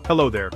Hello there.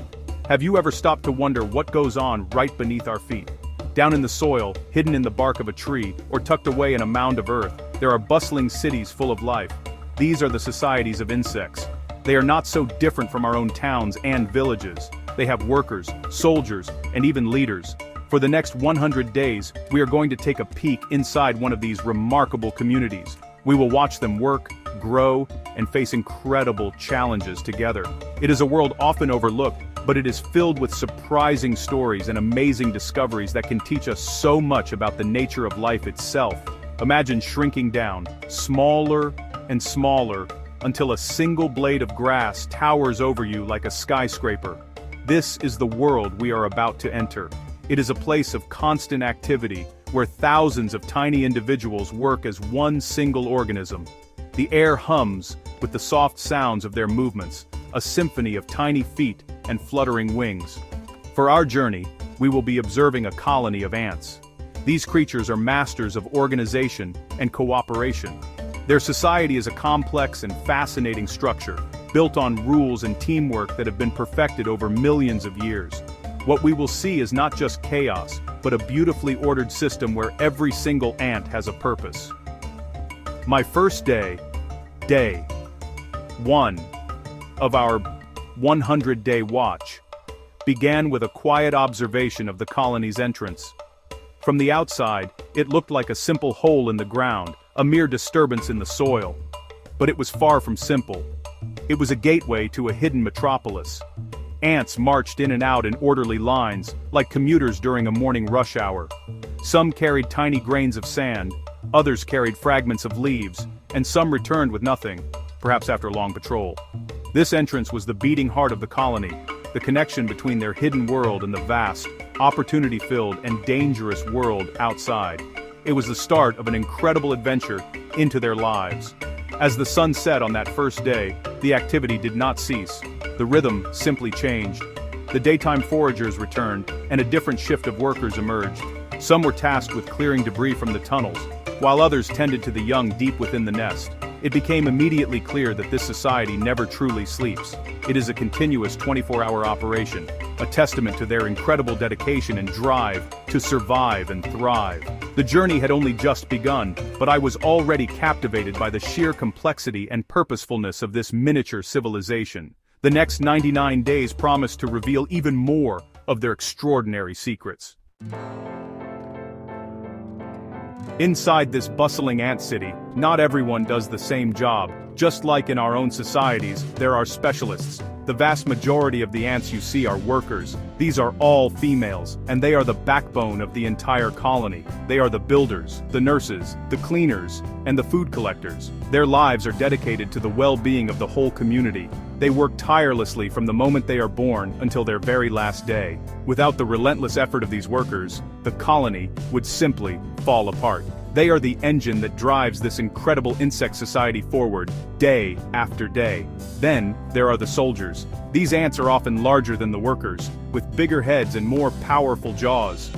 Have you ever stopped to wonder what goes on right beneath our feet? Down in the soil, hidden in the bark of a tree, or tucked away in a mound of earth, there are bustling cities full of life. These are the societies of insects. They are not so different from our own towns and villages. They have workers, soldiers, and even leaders. For the next 100 days, we are going to take a peek inside one of these remarkable communities. We will watch them work, grow, and face incredible challenges together. It is a world often overlooked, but it is filled with surprising stories and amazing discoveries that can teach us so much about the nature of life itself. Imagine shrinking down, smaller and smaller, until a single blade of grass towers over you like a skyscraper. This is the world we are about to enter. It is a place of constant activity, where thousands of tiny individuals work as one single organism. The air hums with the soft sounds of their movements, a symphony of tiny feet and fluttering wings. For our journey, we will be observing a colony of ants. These creatures are masters of organization and cooperation. Their society is a complex and fascinating structure, built on rules and teamwork that have been perfected over millions of years. What we will see is not just chaos, but a beautifully ordered system where every single ant has a purpose. My first day 1 of our 100-day watch, began with a quiet observation of the colony's entrance. From the outside, it looked like a simple hole in the ground, a mere disturbance in the soil. But it was far from simple. It was a gateway to a hidden metropolis. Ants marched in and out in orderly lines, like commuters during a morning rush hour. Some carried tiny grains of sand, others carried fragments of leaves, and some returned with nothing, perhaps after a long patrol. This entrance was the beating heart of the colony, the connection between their hidden world and the vast, opportunity-filled and dangerous world outside. It was the start of an incredible adventure into their lives. As the sun set on that first day, the activity did not cease. The rhythm simply changed. The daytime foragers returned, and a different shift of workers emerged. Some were tasked with clearing debris from the tunnels, while others tended to the young deep within the nest. It became immediately clear that this society never truly sleeps. It is a continuous 24-hour operation, a testament to their incredible dedication and drive to survive and thrive. The journey had only just begun, but I was already captivated by the sheer complexity and purposefulness of this miniature civilization. The next 99 days promised to reveal even more of their extraordinary secrets. Inside this bustling ant city, not everyone does the same job. Just like in our own societies, there are specialists. The vast majority of the ants you see are workers. These are all females, and they are the backbone of the entire colony. They are the builders, the nurses, the cleaners, and the food collectors. Their lives are dedicated to the well-being of the whole community. They work tirelessly from the moment they are born until their very last day. Without the relentless effort of these workers, the colony would simply fall apart. They are the engine that drives this incredible insect society forward, day after day. Then, there are the soldiers. These ants are often larger than the workers, with bigger heads and more powerful jaws.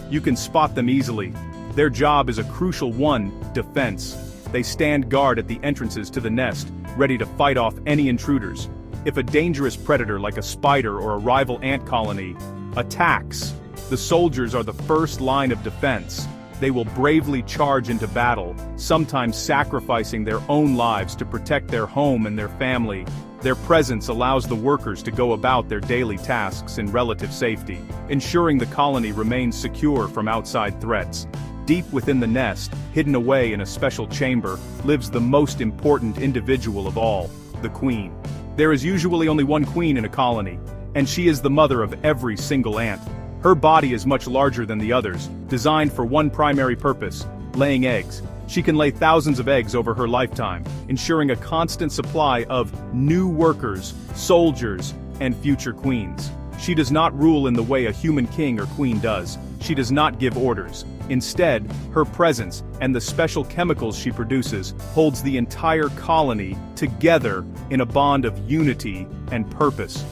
You can spot them easily. Their job is a crucial one: defense. They stand guard at the entrances to the nest, ready to fight off any intruders. If a dangerous predator like a spider or a rival ant colony attacks, the soldiers are the first line of defense. They will bravely charge into battle, sometimes sacrificing their own lives to protect their home and their family. Their presence allows the workers to go about their daily tasks in relative safety, ensuring the colony remains secure from outside threats. Deep within the nest, hidden away in a special chamber, lives the most important individual of all, the queen. There is usually only one queen in a colony, and she is the mother of every single ant. Her body is much larger than the others, designed for one primary purpose: laying eggs. She can lay thousands of eggs over her lifetime, ensuring a constant supply of new workers, soldiers, and future queens. She does not rule in the way a human king or queen does. She does not give orders. Instead, her presence and the special chemicals she produces holds the entire colony together in a bond of unity and purpose.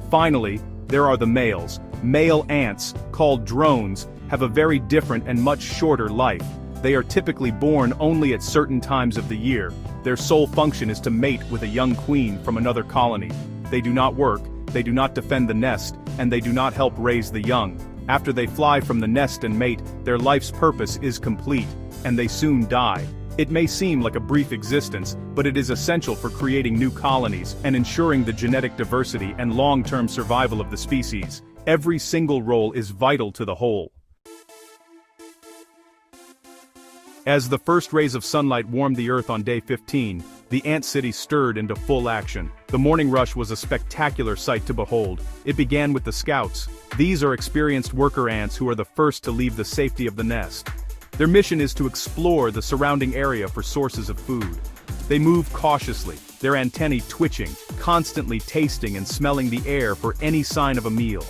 Finally, there are the males. Male ants, called drones, have a very different and much shorter life. They are typically born only at certain times of the year. Their sole function is to mate with a young queen from another colony. They do not work, they do not defend the nest, and they do not help raise the young. After they fly from the nest and mate, their life's purpose is complete, and they soon die. It may seem like a brief existence, but it is essential for creating new colonies and ensuring the genetic diversity and long-term survival of the species. Every single role is vital to the whole. As the first rays of sunlight warmed the earth on day 15, the ant city stirred into full action. The morning rush was a spectacular sight to behold. It began with the scouts. These are experienced worker ants who are the first to leave the safety of the nest. Their mission is to explore the surrounding area for sources of food. They move cautiously, their antennae twitching, constantly tasting and smelling the air for any sign of a meal.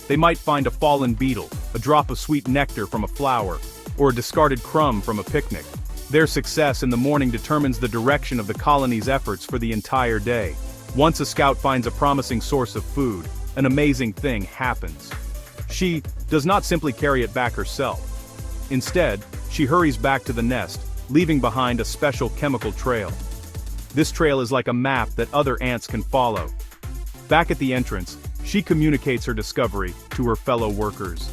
They might find a fallen beetle, a drop of sweet nectar from a flower, or a discarded crumb from a picnic. Their success in the morning determines the direction of the colony's efforts for the entire day. Once a scout finds a promising source of food, an amazing thing happens. She does not simply carry it back herself. Instead, she hurries back to the nest, leaving behind a special chemical trail. This trail is like a map that other ants can follow. Back at the entrance, she communicates her discovery to her fellow workers.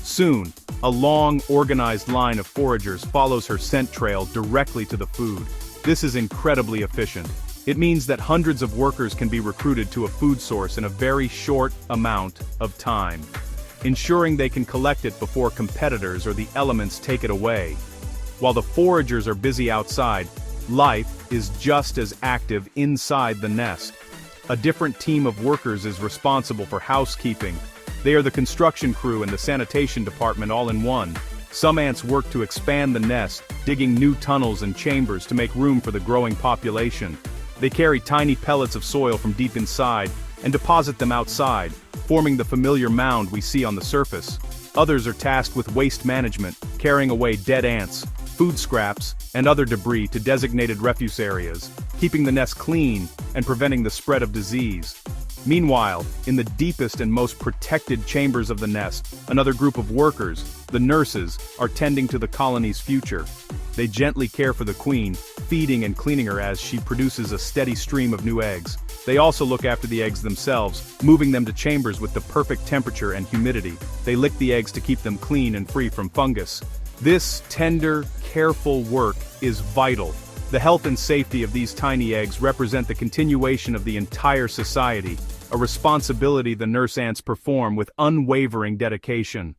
Soon, a long, organized line of foragers follows her scent trail directly to the food. This is incredibly efficient. It means that hundreds of workers can be recruited to a food source in a very short amount of time, ensuring they can collect it before competitors or the elements take it away. While the foragers are busy outside, life is just as active inside the nest. A different team of workers is responsible for housekeeping. They are the construction crew and the sanitation department all in one. Some ants work to expand the nest, digging new tunnels and chambers to make room for the growing population. They carry tiny pellets of soil from deep inside and deposit them outside, forming the familiar mound we see on the surface. Others are tasked with waste management, carrying away dead ants, food scraps, and other debris to designated refuse areas, keeping the nest clean and preventing the spread of disease. Meanwhile, in the deepest and most protected chambers of the nest, another group of workers, the nurses, are tending to the colony's future. They gently care for the queen, feeding and cleaning her as she produces a steady stream of new eggs. They also look after the eggs themselves, moving them to chambers with the perfect temperature and humidity. They lick the eggs to keep them clean and free from fungus. This tender, careful work is vital. The health and safety of these tiny eggs represent the continuation of the entire society, a responsibility the nurse ants perform with unwavering dedication.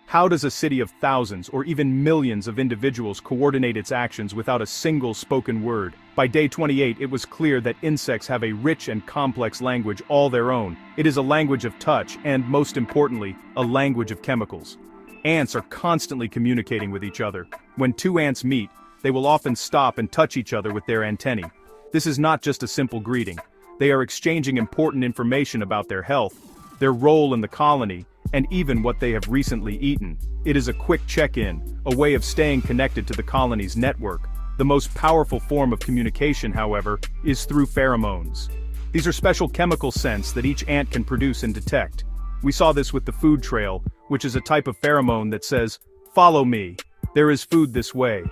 How does a city of thousands or even millions of individuals coordinate its actions without a single spoken word? By day 28, it was clear that insects have a rich and complex language all their own. It is a language of touch and, most importantly, a language of chemicals. Ants are constantly communicating with each other. When two ants meet, they will often stop and touch each other with their antennae. This is not just a simple greeting. They are exchanging important information about their health, their role in the colony, and even what they have recently eaten. It is a quick check-in, a way of staying connected to the colony's network. The most powerful form of communication, however, is through pheromones. These are special chemical scents that each ant can produce and detect. We saw this with the food trail, which is a type of pheromone that says, "Follow me. There is food this way."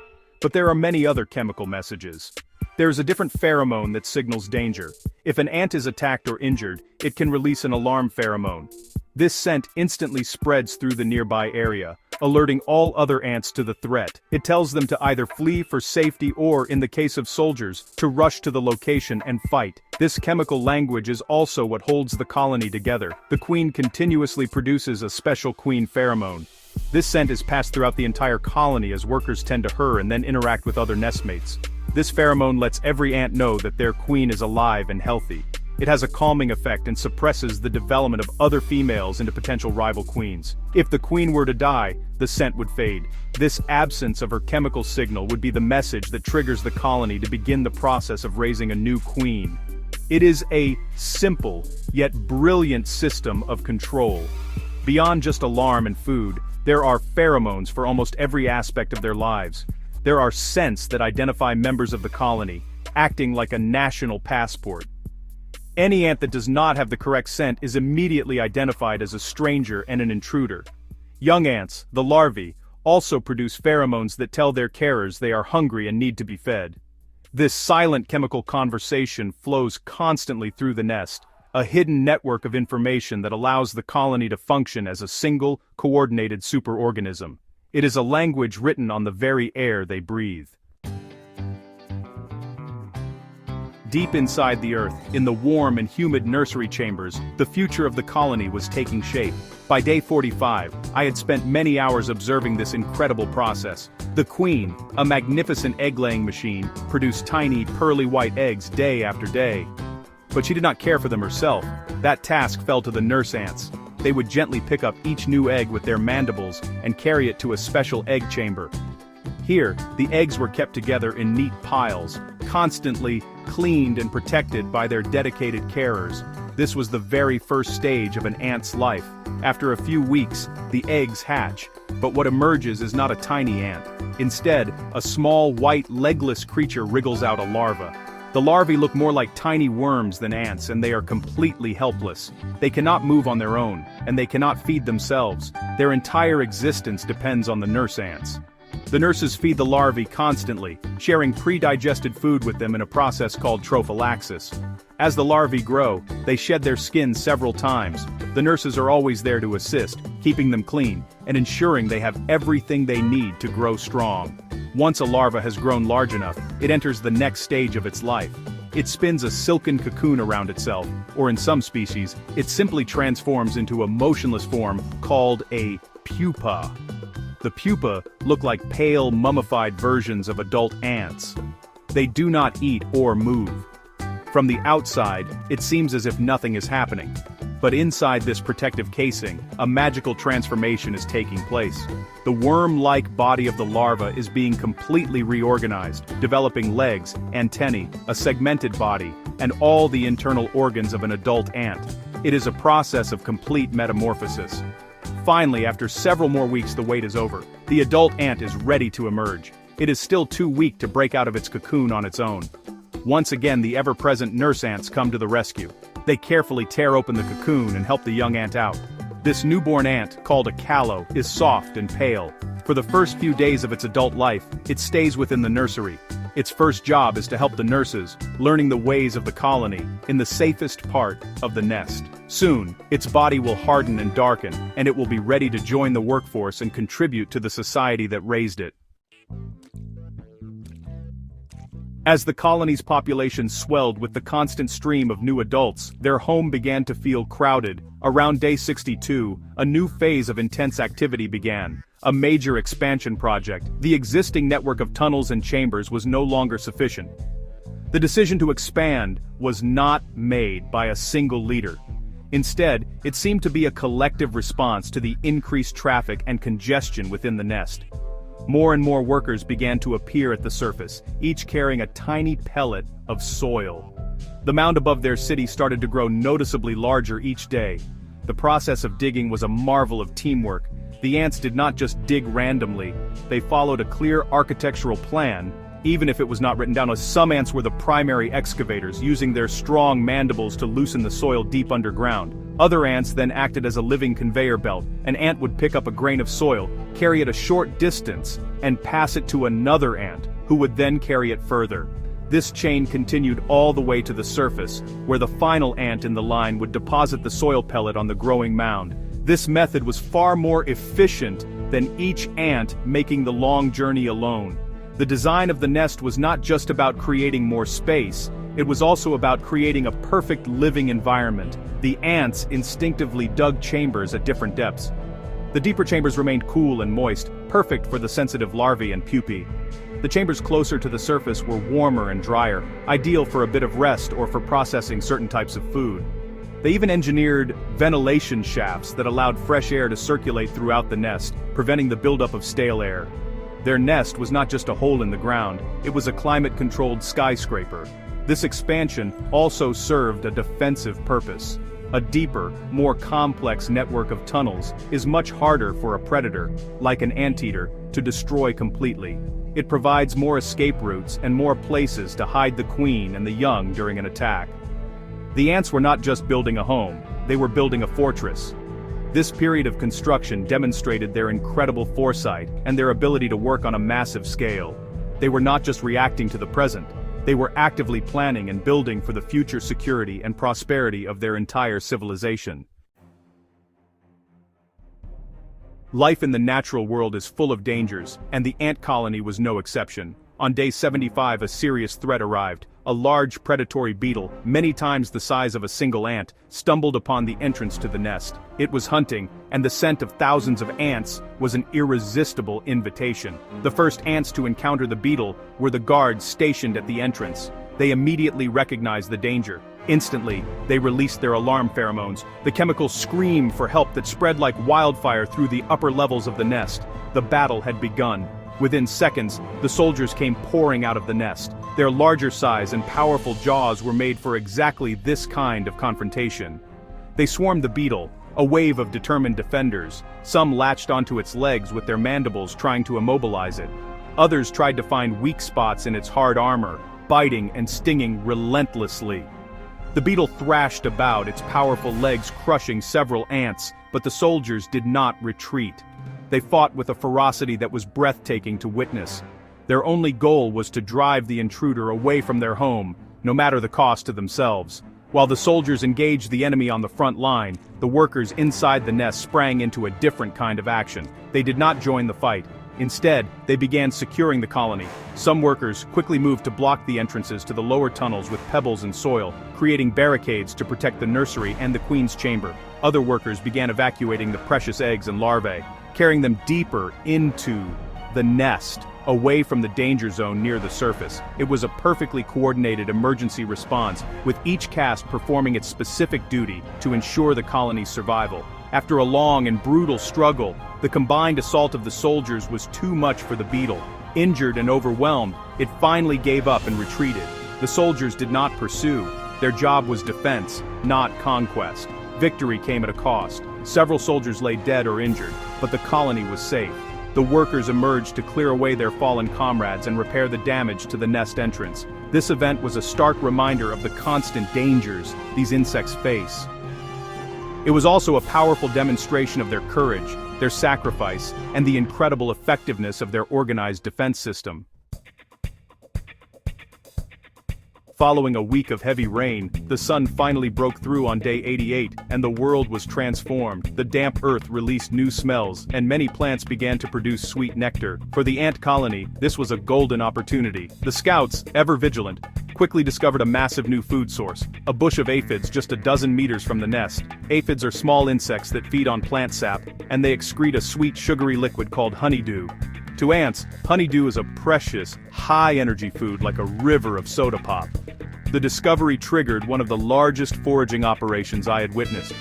But there are many other chemical messages. There is a different pheromone that signals danger. If an ant is attacked or injured, it can release an alarm pheromone. This scent instantly spreads through the nearby area, alerting all other ants to the threat. It tells them to either flee for safety or, in the case of soldiers, to rush to the location and fight. This chemical language is also what holds the colony together. The queen continuously produces a special queen pheromone. This scent is passed throughout the entire colony as workers tend to her and then interact with other nestmates. This pheromone lets every ant know that their queen is alive and healthy. It has a calming effect and suppresses the development of other females into potential rival queens. If the queen were to die, the scent would fade. This absence of her chemical signal would be the message that triggers the colony to begin the process of raising a new queen. It is a simple, yet brilliant system of control. Beyond just alarm and food, there are pheromones for almost every aspect of their lives. There are scents that identify members of the colony, acting like a national passport. Any ant that does not have the correct scent is immediately identified as a stranger and an intruder. Young ants, the larvae, also produce pheromones that tell their carers they are hungry and need to be fed. This silent chemical conversation flows constantly through the nest, a hidden network of information that allows the colony to function as a single, coordinated superorganism. It is a language written on the very air they breathe. Deep inside the earth, in the warm and humid nursery chambers, the future of the colony was taking shape. By day 45, I had spent many hours observing this incredible process. The queen, a magnificent egg-laying machine, produced tiny, pearly white eggs day after day. But she did not care for them herself. That task fell to the nurse ants. They would gently pick up each new egg with their mandibles and carry it to a special egg chamber. Here, the eggs were kept together in neat piles, constantly cleaned and protected by their dedicated carers. This was the very first stage of an ant's life. After a few weeks, the eggs hatch, but what emerges is not a tiny ant. Instead, a small, white, legless creature wriggles out a larva. The larvae look more like tiny worms than ants, and they are completely helpless. They cannot move on their own, and they cannot feed themselves. Their entire existence depends on the nurse ants. The nurses feed the larvae constantly, sharing pre-digested food with them in a process called trophallaxis. As the larvae grow, they shed their skin several times. The nurses are always there to assist, keeping them clean, and ensuring they have everything they need to grow strong. Once a larva has grown large enough, it enters the next stage of its life. It spins a silken cocoon around itself, or in some species, it simply transforms into a motionless form called a pupa. The pupa look like pale, mummified versions of adult ants. They do not eat or move. From the outside, it seems as if nothing is happening. But inside this protective casing, a magical transformation is taking place. The worm-like body of the larva is being completely reorganized, developing legs, antennae, a segmented body, and all the internal organs of an adult ant. It is a process of complete metamorphosis. Finally, after several more weeks, the wait is over. The adult ant is ready to emerge. It is still too weak to break out of its cocoon on its own. Once again, the ever-present nurse ants come to the rescue. They carefully tear open the cocoon and help the young ant out. This newborn ant, called a callow, is soft and pale. For the first few days of its adult life, it stays within the nursery. Its first job is to help the nurses, learning the ways of the colony, in the safest part of the nest. Soon, its body will harden and darken, and it will be ready to join the workforce and contribute to the society that raised it. As the colony's population swelled with the constant stream of new adults, their home began to feel crowded. Around day 62, a new phase of intense activity began. A major expansion project. The existing network of tunnels and chambers was no longer sufficient. The decision to expand was not made by a single leader. Instead, it seemed to be a collective response to the increased traffic and congestion within the nest. More and more workers began to appear at the surface, each carrying a tiny pellet of soil. The mound above their city started to grow noticeably larger each day. The process of digging was a marvel of teamwork. The ants did not just dig randomly, they followed a clear architectural plan, even if it was not written down. Some ants were the primary excavators, using their strong mandibles to loosen the soil deep underground. Other ants then acted as a living conveyor belt. An ant would pick up a grain of soil, carry it a short distance, and pass it to another ant, who would then carry it further. This chain continued all the way to the surface, where the final ant in the line would deposit the soil pellet on the growing mound. This method was far more efficient than each ant making the long journey alone. The design of the nest was not just about creating more space, it was also about creating a perfect living environment. The ants instinctively dug chambers at different depths. The deeper chambers remained cool and moist, perfect for the sensitive larvae and pupae. The chambers closer to the surface were warmer and drier, ideal for a bit of rest or for processing certain types of food. They even engineered ventilation shafts that allowed fresh air to circulate throughout the nest, preventing the buildup of stale air. Their nest was not just a hole in the ground, it was a climate-controlled skyscraper. This expansion also served a defensive purpose. A deeper, more complex network of tunnels is much harder for a predator, like an anteater, to destroy completely. It provides more escape routes and more places to hide the queen and the young during an attack. The ants were not just building a home, they were building a fortress. This period of construction demonstrated their incredible foresight and their ability to work on a massive scale. They were not just reacting to the present, They were actively planning and building for the future security and prosperity of their entire civilization. Life in the natural world is full of dangers, and the ant colony was no exception. On day 75, a serious threat arrived. A large predatory beetle, many times the size of a single ant, stumbled upon the entrance to the nest. It was hunting, and the scent of thousands of ants was an irresistible invitation. The first ants to encounter the beetle were the guards stationed at the entrance. They immediately recognized the danger. Instantly, they released their alarm pheromones. The chemical scream for help that spread like wildfire through the upper levels of the nest. The battle had begun. Within seconds, the soldiers came pouring out of the nest. Their larger size and powerful jaws were made for exactly this kind of confrontation. They swarmed the beetle, a wave of determined defenders. Some latched onto its legs with their mandibles trying to immobilize it. Others tried to find weak spots in its hard armor, biting and stinging relentlessly. The beetle thrashed about, its powerful legs crushing several ants, but the soldiers did not retreat. They fought with a ferocity that was breathtaking to witness. Their only goal was to drive the intruder away from their home, no matter the cost to themselves. While the soldiers engaged the enemy on the front line, the workers inside the nest sprang into a different kind of action. They did not join the fight. Instead, they began securing the colony. Some workers quickly moved to block the entrances to the lower tunnels with pebbles and soil, creating barricades to protect the nursery and the queen's chamber. Other workers began evacuating the precious eggs and larvae, carrying them deeper into the nest, away from the danger zone near the surface. It was a perfectly coordinated emergency response, with each caste performing its specific duty to ensure the colony's survival. After a long and brutal struggle, the combined assault of the soldiers was too much for the beetle. Injured and overwhelmed, it finally gave up and retreated. The soldiers did not pursue. Their job was defense, not conquest. Victory came at a cost. Several soldiers lay dead or injured, but the colony was safe. The workers emerged to clear away their fallen comrades and repair the damage to the nest entrance. This event was a stark reminder of the constant dangers these insects face. It was also a powerful demonstration of their courage, their sacrifice, and the incredible effectiveness of their organized defense system. Following a week of heavy rain, the sun finally broke through on day 88, and the world was transformed. The damp earth released new smells, and many plants began to produce sweet nectar. For the ant colony, this was a golden opportunity. The scouts, ever vigilant, quickly discovered a massive new food source, a bush of aphids just a dozen meters from the nest. Aphids are small insects that feed on plant sap, and they excrete a sweet sugary liquid called honeydew. To ants, honeydew is a precious, high-energy food like a river of soda pop. The discovery triggered one of the largest foraging operations I had witnessed.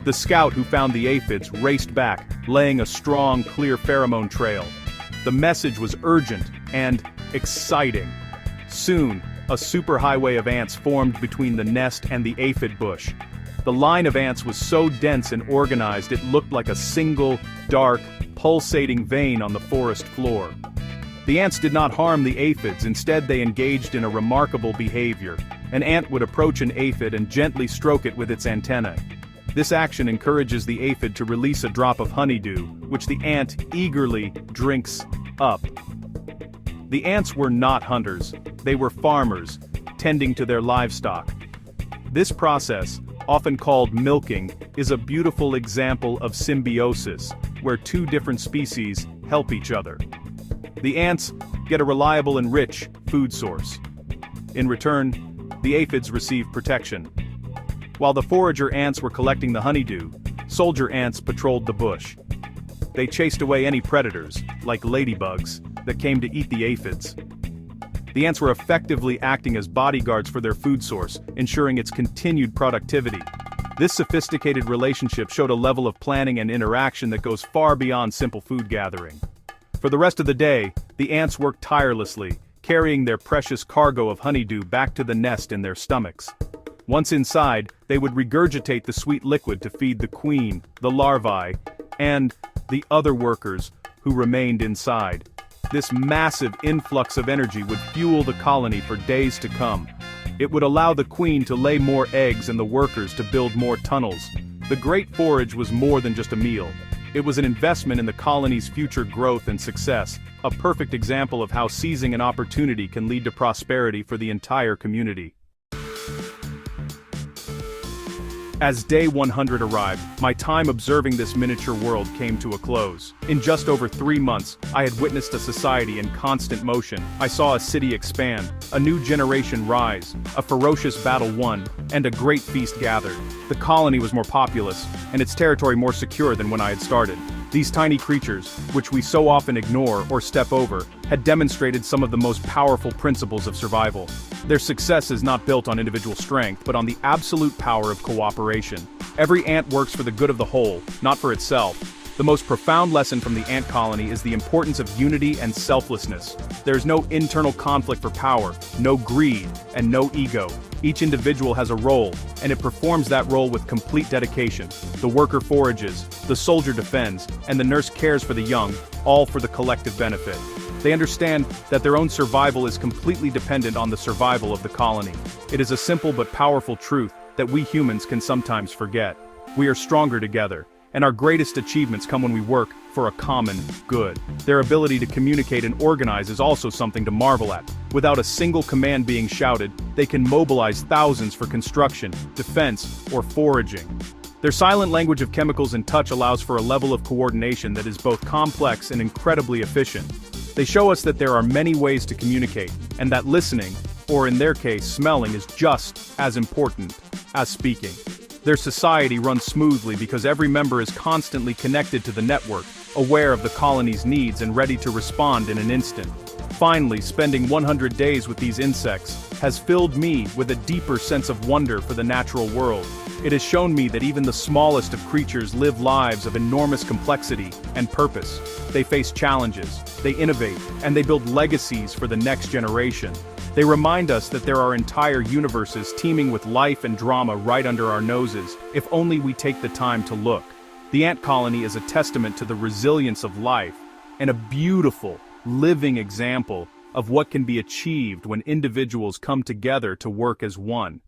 The scout who found the aphids raced back, laying a strong, clear pheromone trail. The message was urgent and exciting. Soon, a superhighway of ants formed between the nest and the aphid bush. The line of ants was so dense and organized it looked like a single, dark, pulsating vein on the forest floor. The ants did not harm the aphids, instead they engaged in a remarkable behavior. An ant would approach an aphid and gently stroke it with its antennae. This action encourages the aphid to release a drop of honeydew, which the ant eagerly drinks up. The ants were not hunters, they were farmers, tending to their livestock. This process, often called milking, is a beautiful example of symbiosis, where two different species help each other. The ants get a reliable and rich food source. In return, the aphids receive protection. While the forager ants were collecting the honeydew, soldier ants patrolled the bush. They chased away any predators, like ladybugs, that came to eat the aphids. The ants were effectively acting as bodyguards for their food source, ensuring its continued productivity. This sophisticated relationship showed a level of planning and interaction that goes far beyond simple food gathering. For the rest of the day, the ants worked tirelessly, carrying their precious cargo of honeydew back to the nest in their stomachs. Once inside, they would regurgitate the sweet liquid to feed the queen, the larvae, and the other workers who remained inside. This massive influx of energy would fuel the colony for days to come. It would allow the queen to lay more eggs and the workers to build more tunnels. The great forage was more than just a meal. It was an investment in the colony's future growth and success, a perfect example of how seizing an opportunity can lead to prosperity for the entire community. As day 100 arrived, my time observing this miniature world came to a close. In just over 3 months, I had witnessed a society in constant motion. I saw a city expand, a new generation rise, a ferocious battle won, and a great feast gathered. The colony was more populous, and its territory more secure than when I had started. These tiny creatures, which we so often ignore or step over, had demonstrated some of the most powerful principles of survival. Their success is not built on individual strength, but on the absolute power of cooperation. Every ant works for the good of the whole, not for itself. The most profound lesson from the ant colony is the importance of unity and selflessness. There is no internal conflict for power, no greed, and no ego. Each individual has a role, and it performs that role with complete dedication. The worker forages, the soldier defends, and the nurse cares for the young, all for the collective benefit. They understand that their own survival is completely dependent on the survival of the colony. It is a simple but powerful truth that we humans can sometimes forget. We are stronger together, and our greatest achievements come when we work for a common good. Their ability to communicate and organize is also something to marvel at. Without a single command being shouted, they can mobilize thousands for construction, defense, or foraging. Their silent language of chemicals and touch allows for a level of coordination that is both complex and incredibly efficient. They show us that there are many ways to communicate, and that listening, or in their case smelling, is just as important as speaking. Their society runs smoothly because every member is constantly connected to the network, aware of the colony's needs and ready to respond in an instant. Finally, spending 100 days with these insects has filled me with a deeper sense of wonder for the natural world. It has shown me that even the smallest of creatures live lives of enormous complexity and purpose. They face challenges, they innovate, and they build legacies for the next generation. They remind us that there are entire universes teeming with life and drama right under our noses, if only we take the time to look. The ant colony is a testament to the resilience of life, and a beautiful, living example of what can be achieved when individuals come together to work as one.